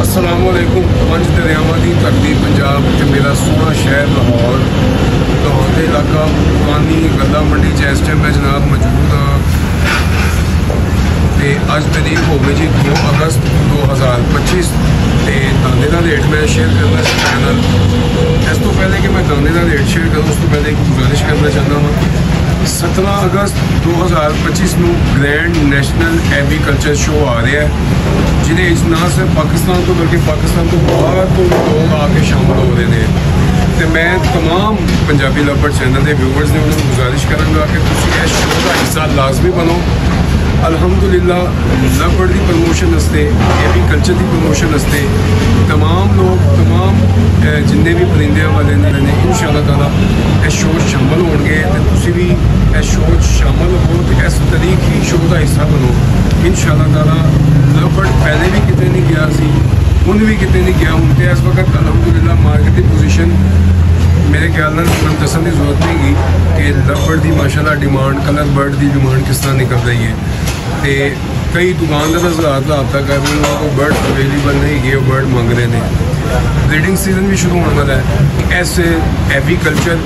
अस्सलामुअलैकुम। पंज दरियावां दी धरती पंजाब ते मेरा सोहना शहर लाहौर लाहौर इलाका पुरानी गला मंडी च इस टाइम मैं जनाब मौजूद हाँ। तो अज तारीख हो गई जी 2 अगस्त 2025। तो दाने का रेट मैं शेयर करना चैनल। इस तो पहले कि मैं दाने का रेट शेयर करूँ उस तो पहले एक गुजारिश करना चाहता हूँ। 17 अगस्त 2025 ਨੂੰ ग्रैंड नैशनल एग्रीकल्चर शो आ रहा है जिन्हें ना सिर्फ पाकिस्तान तो बल्कि पाकिस्तान तो बाहर तो लोग आके शामिल हो रहे हैं। तो मैं तमाम पंजाबी लवबर्ड चैनल के व्यूअर्स ने उन्होंने गुजारिश करूँगा कि तुम इस शो का हिस्सा लाजमी बनो। अलहमदुलिल्लाह लवबर्ड की प्रमोशन वास्ते एग्रीकल्चर की प्रमोशन वास्ते तमाम लोग तमाम जिन्ने भी परिंदे वाले ने इंशाअल्लाह ताला इस शो शामिल होंगे। तो तुसी भी इस शो शामिल हो तो इस तारीख ही शो का हिस्सा बनो इंशाअल्लाह ताला। लवबर्ड पहले भी कितने नहीं गया सी, हुण भी कितने नहीं गया। हूँ तो इस वक्त अलहमदुलिल्लाह मार्केट की पोजीशन मेरे ख्याल में दसन की जरूरत नहीं गी कि लवबर्ड की माशाल्लाह डिमांड कलर बर्ड की डिमांड किस तरह निकल रही है। तो कई दुकानदार हज़रात रबता कर रहे हैं कोई बर्ड अवेलेबल नहीं गए, बर्ड मंग रहे हैं। ब्रीडिंग सीजन भी शुरू होने वाला है। इस एग्रीकल्चर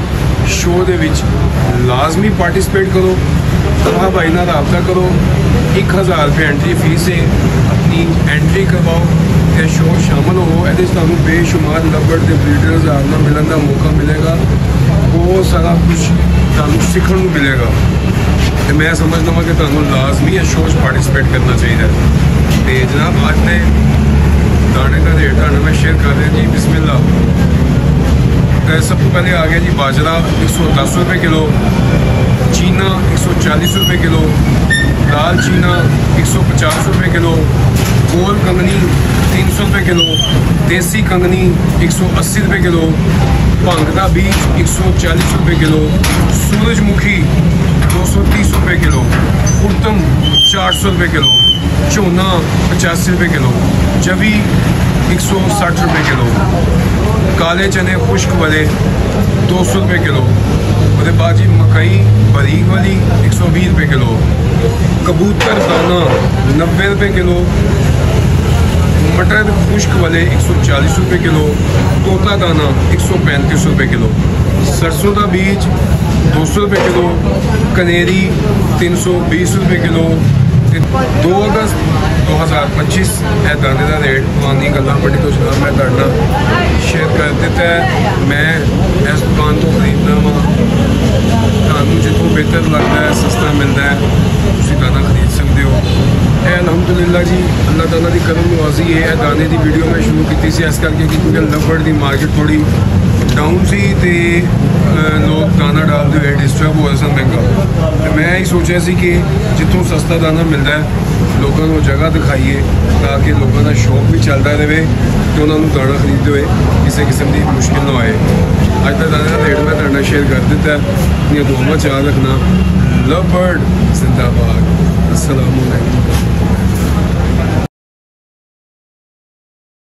शो के लाजमी पार्टिसिपेट करो, हाँ भाई ना रबता करो। 1000 रुपये एंट्री फीस है, अपनी एंट्री करवाओ तो शो शामिल हो। ये बेशुमार लवबर्ड के ब्रीडर्स आना मिलने का मौका मिलेगा, बहुत सारा कुछ तुम सीखने को मिलेगा। तो मैं समझता हाँ कि तुम लाजमी इस शो पार्टिसिपेट करना चाहिए। तो जनाब अज ने दाने का रेट मैं शेयर कर रहा जी। बिस्मिल्लाह। तो सब तो पहले आ गया जी बाजरा 110 रुपये किलो, चीना 140 रुपये किलो, लाल चीना 150 रुपये किलो, गोल कंगनी 300 रुपये किलो, देसी कंगनी 180 रुपये किलो, भंग का बीज 140 रुपये किलो, सूरजमुखी 230 रुपये किलो, उत्तम 400 रुपये किलो, झोना 85 रुपये किलो, जवी 160 रुपये किलो, काले चने खुश्क वाले 200 रुपये किलो, उसके बाद जी मकई बारीक वाली 120 रुपये किलो, कबूतर दाना 90 रुपये किलो, मटर खुश्क वाले 140 रुपये किलो, तोता दाना 135 रुपये किलो, सरसों का बीज 200 रुपये किलो, कनेरी 320 रुपये किलो। 2 अगस्त 2025 है दाने का रेट पुरानी गला मंडी तो जनाब मैं तुहाडे नाल शेयर कर दिता है। मैं इस दुकान तो खरीदना वा, तुहानूं जितों बेहतर लगता है सस्ता मिलता है तुसीं दाना खरीद सकते हो। अलहमदुलिल्लाह जी अल्लाह ताला की करम नवाजी है। दाने की वीडियो मैं शुरू की इस करके क्योंकि लवबर्ड की मार्केट थोड़ी डाउन सी तो लोग दाना डालते हुए डिस्टर्ब हो रहे सन महंगा। तो मैं यही सोचा सी कि जितों सस्ता दाना मिलता है लोगों को जगह दिखाइए ताकि लोगों का शौक भी चलता रहे तो उन्होंने दाना खरीदते हुए किसी किस्म की मुश्किल ना आए। अज का दाने का रेट मैं तुहाडे शेयर कर दिता है। अपनी दुआवां याद रखना। लवबर्ड जिंदाबाद। अस्सलाम वालेकुम।